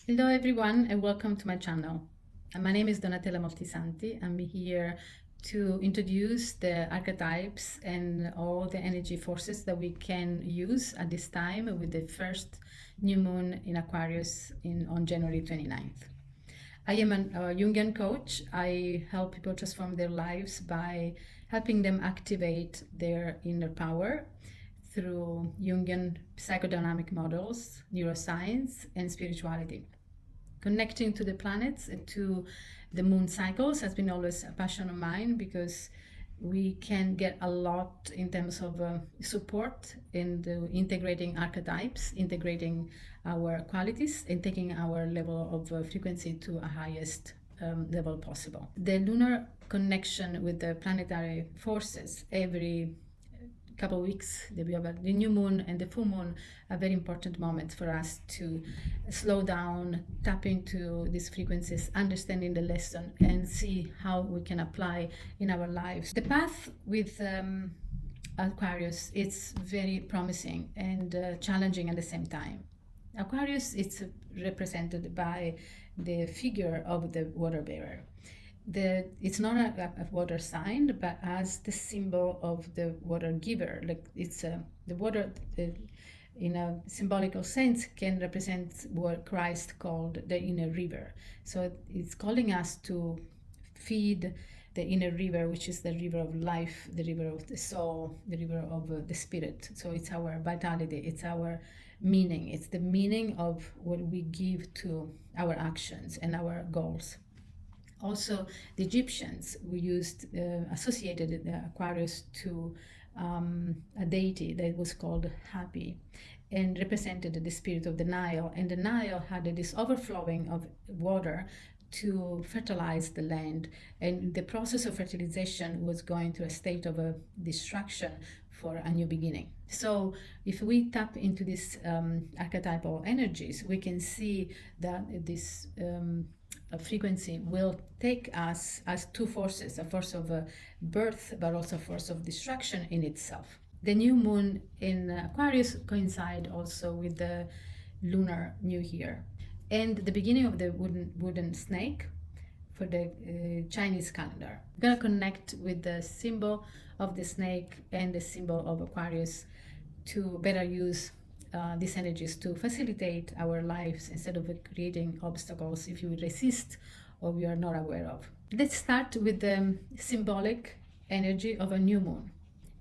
Hello everyone and welcome to my channel. My name is Donatella Moltisanti. I'm here to introduce the archetypes and all the energy forces that we can use at this time with the first new moon in Aquarius on January 29th. I am a Jungian coach. I help people transform their lives by helping them activate their inner power through Jungian psychodynamic models, neuroscience, and spirituality. Connecting to the planets and to the moon cycles has been always a passion of mine because we can get a lot in terms of support in integrating archetypes, integrating our qualities, and taking our level of frequency to a highest level possible. The lunar connection with the planetary forces every couple of weeks, we have the new moon and the full moon, a very important moment for us to slow down, tap into these frequencies, understanding the lesson, and see how we can apply in our lives. The path with Aquarius, it's very promising and challenging at the same time. Aquarius, it's represented by the figure of the water bearer. It's not a water sign, but as the symbol of the water giver. Like it's the water, in a symbolical sense, can represent what Christ called the inner river. So it's calling us to feed the inner river, which is the river of life, the river of the soul, the river of the spirit. So it's our vitality, it's our meaning, it's the meaning of what we give to our actions and our goals. Also, the Egyptians associated the Aquarius to a deity that was called Hapi and represented the spirit of the Nile. And the Nile had this overflowing of water to fertilize the land. And the process of fertilization was going to a state of a destruction for a new beginning. So if we tap into these archetypal energies, we can see that this frequency will take us as two forces, a force of birth, but also a force of destruction in itself. The new moon in Aquarius coincide also with the lunar new year and the beginning of the wooden snake for the Chinese calendar. I'm gonna connect with the symbol of the snake and the symbol of Aquarius to better use these energies to facilitate our lives instead of creating obstacles if you resist or we are not aware of. Let's start with the symbolic energy of a new moon.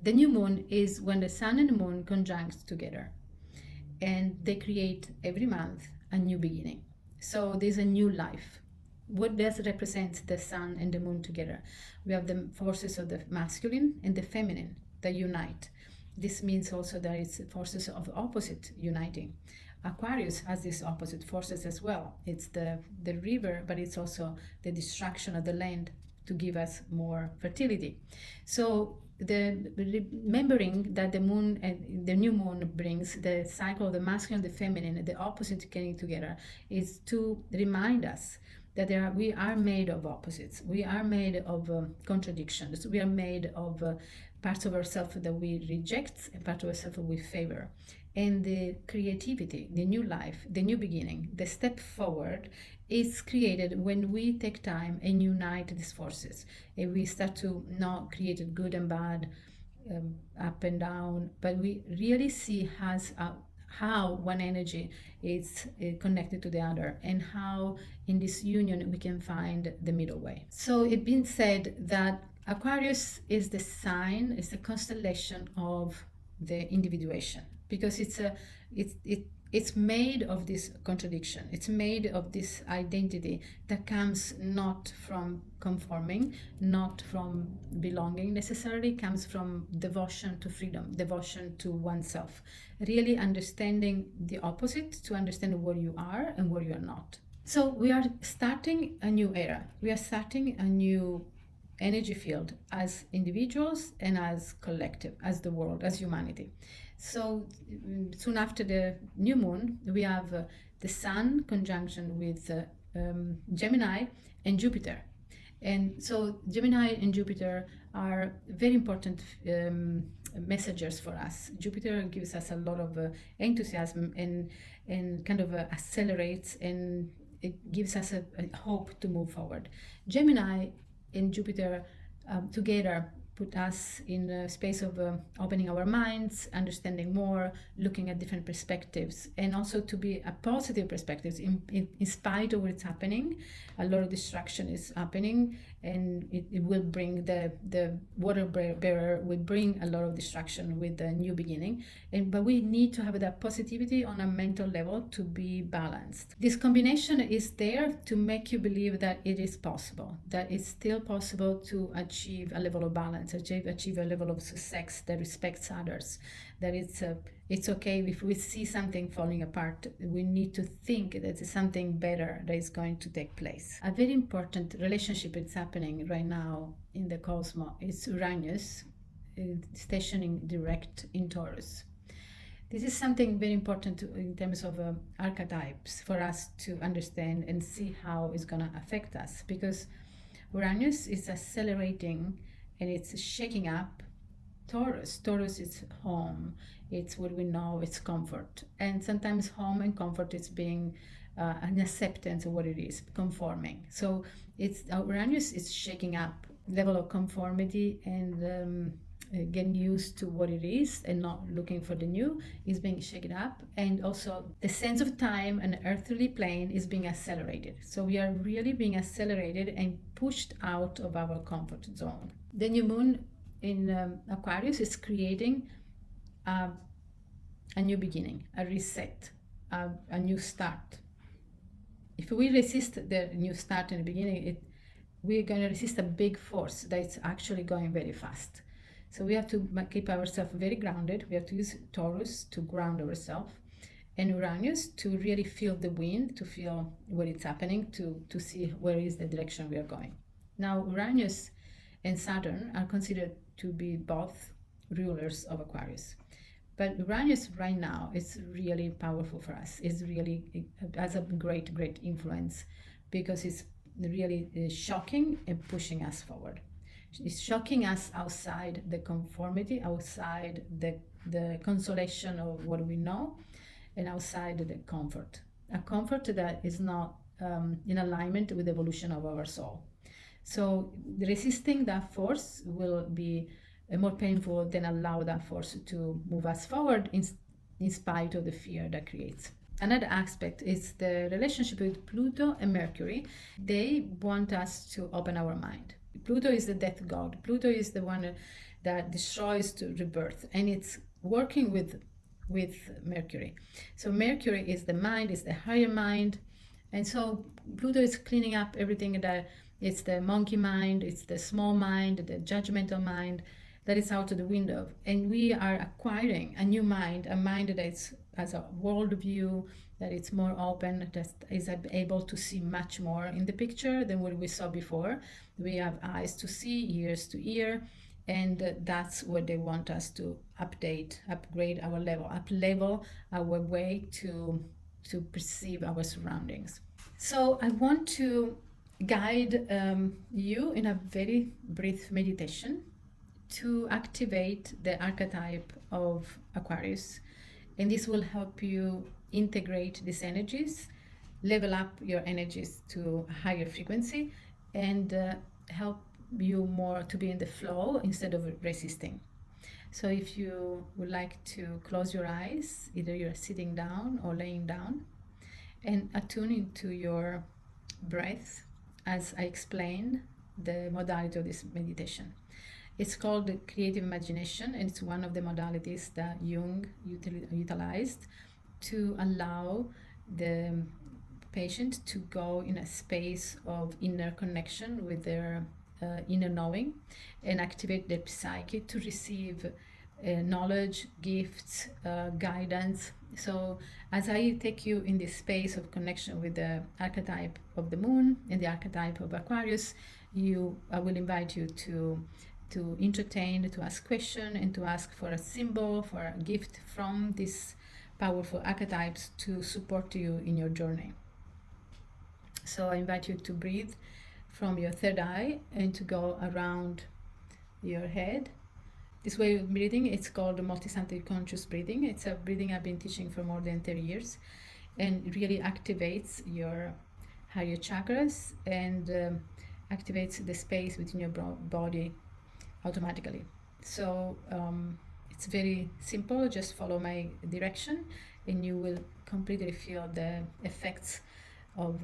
The new moon is when the sun and the moon conjunct together, and they create every month a new beginning. So there's a new life. What does represent the sun and the moon together? We have the forces of the masculine and the feminine that unite. This means also that it's forces of opposite uniting. Aquarius has these opposite forces as well. It's the river, but it's also the destruction of the land to give us more fertility. So remembering that the moon and the new moon brings the cycle of the masculine and the feminine, the opposite getting together, is to remind us that we are made of opposites. We are made of contradictions. We are made of parts of ourselves that we reject and parts of ourselves that we favor. And the creativity, the new life, the new beginning, the step forward is created when we take time and unite these forces. And we start to not create good and bad, up and down, but we really see how one energy is connected to the other and how in this union we can find the middle way. So it's been said that Aquarius is the sign, is the constellation of the individuation because it's made of this contradiction. It's made of this identity that comes not from conforming, not from belonging necessarily, comes from devotion to freedom, devotion to oneself. Really understanding the opposite to understand what you are and what you are not. So we are starting a new era. We are starting a new energy field as individuals and as collective, as the world, as humanity. So soon after the new moon, we have the sun conjunction with Gemini and Jupiter. And so Gemini and Jupiter are very important messengers for us. Jupiter gives us a lot of enthusiasm and kind of accelerates, and it gives us a hope to move forward. Gemini and Jupiter together put us in a space of opening our minds, understanding more, looking at different perspectives, and also to be a positive perspective in spite of what's happening. A lot of distraction is happening, and it will bring the water bearer will bring a lot of distraction with the new beginning. But we need to have that positivity on a mental level to be balanced. This combination is there to make you believe that it is possible, that it's still possible to achieve a level of balance, achieve a level of success that respects others, that it's okay if we see something falling apart. We need to think that it's something better that is going to take place. A very important relationship that's happening right now in the cosmos is Uranus stationing direct in Taurus. This is something very important in terms of archetypes for us to understand and see how it's going to affect us, because Uranus is accelerating and it's shaking up Taurus. Taurus is home, it's what we know, it's comfort. And sometimes home and comfort is being an acceptance of what it is, conforming. So it's Uranus is shaking up level of conformity and getting used to what it is and not looking for the new is being shaken up. And also the sense of time and earthly plane is being accelerated. So we are really being accelerated and pushed out of our comfort zone. The new moon in Aquarius is creating a new beginning, a reset, a new start. If we resist the new start in the beginning, we're going to resist a big force that's actually going very fast. So we have to keep ourselves very grounded. We have to use Taurus to ground ourselves, and Uranus to really feel the wind, to feel what is happening, to see where is the direction we are going. Now, Uranus and Saturn are considered to be both rulers of Aquarius. But Uranus right now is really powerful for us. It has a great great because it's really shocking and pushing us forward. It's shocking us outside the conformity, outside the consolation of what we know, and outside the comfort. A comfort that is not in alignment with the evolution of our soul. So resisting that force will be more painful than allow that force to move us forward in spite of the fear that creates. Another aspect is the relationship with Pluto and Mercury. They want us to open our mind. Pluto is the death god. Pluto is the one that destroys to rebirth, and it's working with Mercury. So Mercury is the mind, is the higher mind, and so Pluto is cleaning up everything that it's the monkey mind, it's the small mind, the judgmental mind that is out of the window, and we are acquiring a new mind, a mind that has a worldview, that it's more open, that is able to see much more in the picture than what we saw before. We have eyes to see, ears to hear, and that's what they want us to upgrade our level, up-level our way to perceive our surroundings. So I want to guide you in a very brief meditation to activate the archetype of Aquarius, and this will help you integrate these energies, level up your energies to a higher frequency, and help you more to be in the flow instead of resisting. So if you would like to close your eyes, either you're sitting down or laying down, and attune into your breath as I explain the modality of this meditation. It's called the creative imagination, and it's one of the modalities that Jung utilized to allow the patient to go in a space of inner connection with their inner knowing and activate their psyche to receive knowledge, gifts, guidance. So as I take you in this space of connection with the archetype of the moon and the archetype of Aquarius, I will invite you to entertain, to ask questions, and to ask for a symbol, for a gift from these powerful archetypes to support you in your journey. So I invite you to breathe from your third eye and to go around your head This way of breathing, it's called multi-sensory conscious breathing. It's a breathing I've been teaching for more than 30 years, and it really activates your higher chakras and activates the space within your body automatically. So it's very simple. Just follow my direction and you will completely feel the effects of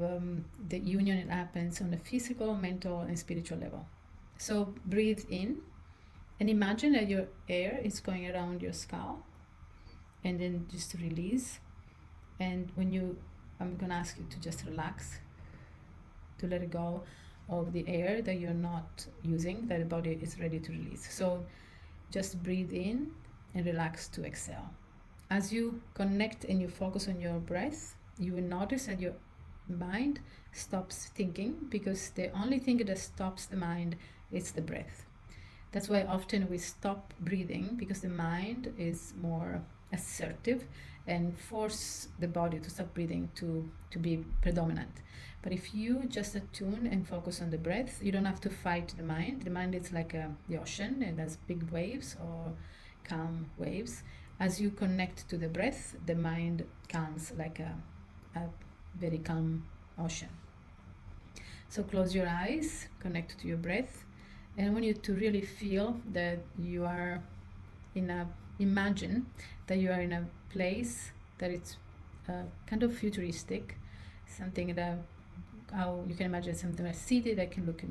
the union that happens on the physical, mental, and spiritual level. So breathe in and imagine that your air is going around your skull, and then just release. And I'm gonna ask you to just relax, to let it go of the air that you're not using, that the body is ready to release. So just breathe in and relax to exhale. As you connect and you focus on your breath, you will notice that your mind stops thinking, because the only thing that stops the mind is the breath. That's why often we stop breathing, because the mind is more assertive and force the body to stop breathing to be predominant. But if you just attune and focus on the breath, you don't have to fight the mind. The mind is like the ocean, and has big waves or calm waves. As you connect to the breath, the mind calms like a very calm ocean. So close your eyes, connect to your breath, and I want you to really feel that you are imagine that you are in a place that it's kind of futuristic, something that, how you can imagine something like a city that can look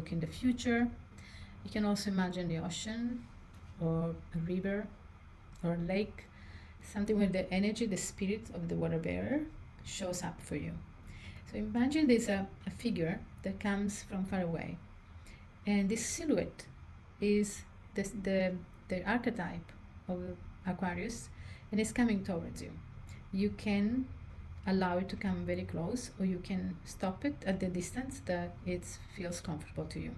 in the future. You can also imagine the ocean or a river or a lake, something where the energy, the spirit of the water bearer shows up for you. So imagine there's a figure that comes from far away, and this silhouette is the archetype of Aquarius, and it's coming towards you. You can allow it to come very close, or you can stop it at the distance that it feels comfortable to you.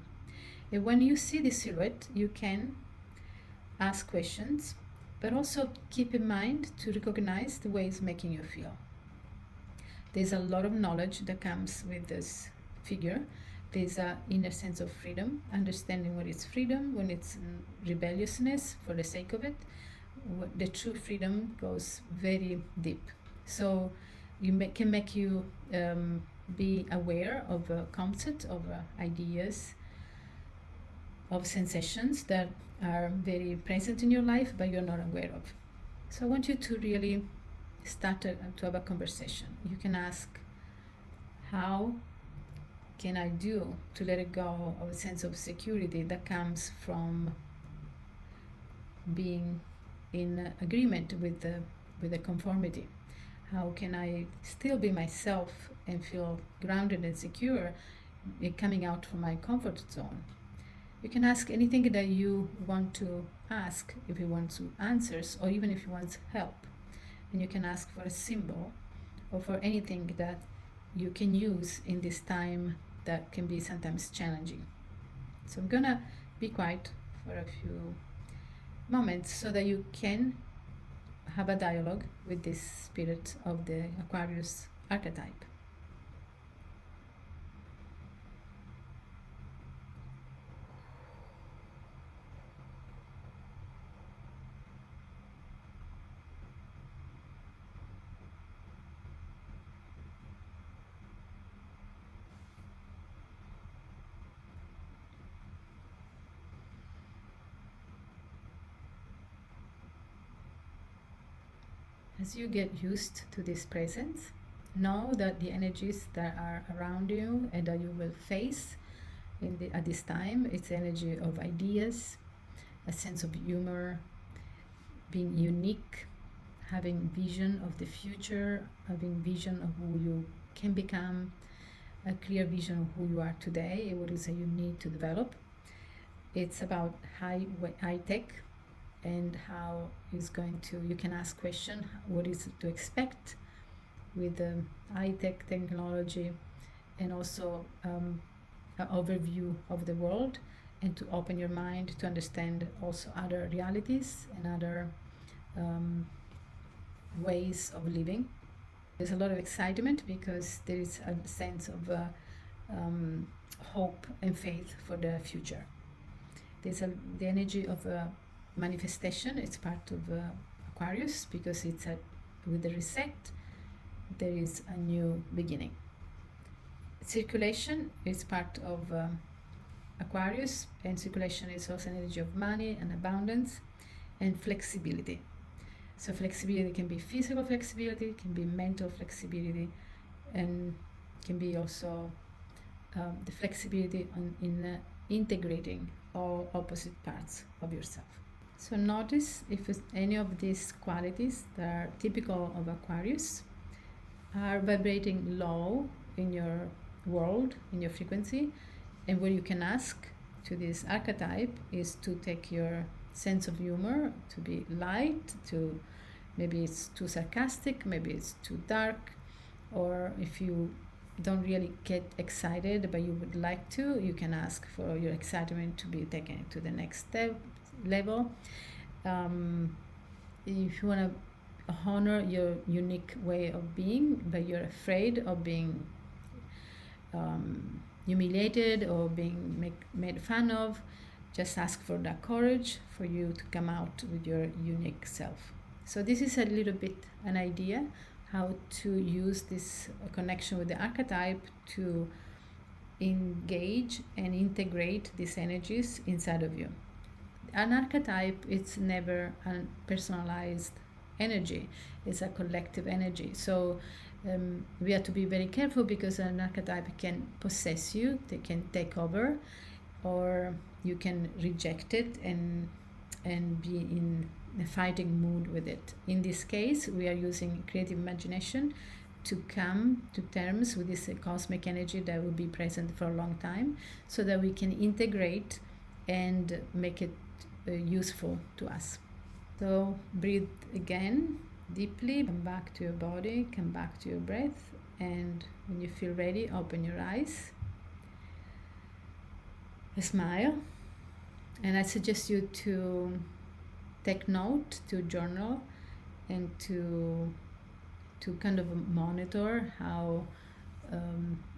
And when you see this silhouette, you can ask questions, but also keep in mind to recognize the way it's making you feel. There's a lot of knowledge that comes with this figure. There's an inner sense of freedom, understanding what is freedom, when it's rebelliousness for the sake of it. The true freedom goes very deep. So can make you be aware of a concept, of ideas, of sensations that are very present in your life, but you're not aware of. So I want you to really start to have a conversation. You can ask, how can I do to let it go of a sense of security that comes from being in agreement with the conformity? How can I still be myself and feel grounded and secure, coming out from my comfort zone? You can ask anything that you want to ask, if you want to answers, or even if you want help. And you can ask for a symbol or for anything that you can use in this time that can be sometimes challenging. So I'm gonna be quiet for a few moments so that you can have a dialogue with this spirit of the Aquarius archetype. As you get used to this presence, know that the energies that are around you and that you will face at this time, it's energy of ideas, a sense of humor, being unique, having vision of the future, having vision of who you can become, a clear vision of who you are today and what is it you need to develop. It's about high tech, and how is going to, you can ask question, what is to expect with high-tech technology, and also an overview of the world, and to open your mind to understand also other realities and other ways of living. There's a lot of excitement because there is a sense of hope and faith for the future. The energy of manifestation. It's part of Aquarius, because with the reset, there is a new beginning. Circulation is part of Aquarius, and circulation is also an energy of money and abundance and flexibility. So flexibility can be physical flexibility, can be mental flexibility, and can be also the flexibility in integrating all opposite parts of yourself. So notice if any of these qualities that are typical of Aquarius are vibrating low in your world, in your frequency. And what you can ask to this archetype is to take your sense of humor to be light, to maybe it's too sarcastic, maybe it's too dark, or if you don't really get excited but you would like to, you can ask for your excitement to be taken to the next level. If you want to honor your unique way of being, but you're afraid of being humiliated or being made fun of, just ask for that courage for you to come out with your unique self. So this is a little bit an idea how to use this connection with the archetype to engage and integrate these energies inside of you. An archetype, it's never a personalized energy, it's a collective energy. So we have to be very careful, because an archetype can possess you, they can take over, or you can reject it and be in a fighting mood with it. In this case, we are using creative imagination to come to terms with this cosmic energy that will be present for a long time, so that we can integrate and make it useful to us. So breathe again deeply, come back to your body, come back to your breath, and when you feel ready, open your eyes, smile, and I suggest you to take note, to journal, and to kind of monitor how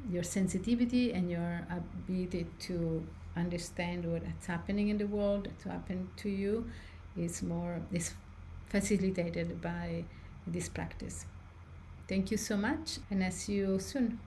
your sensitivity and your ability to understand what's happening in the world, to happen to you, is facilitated by this practice. Thank you so much, and I'll see you soon.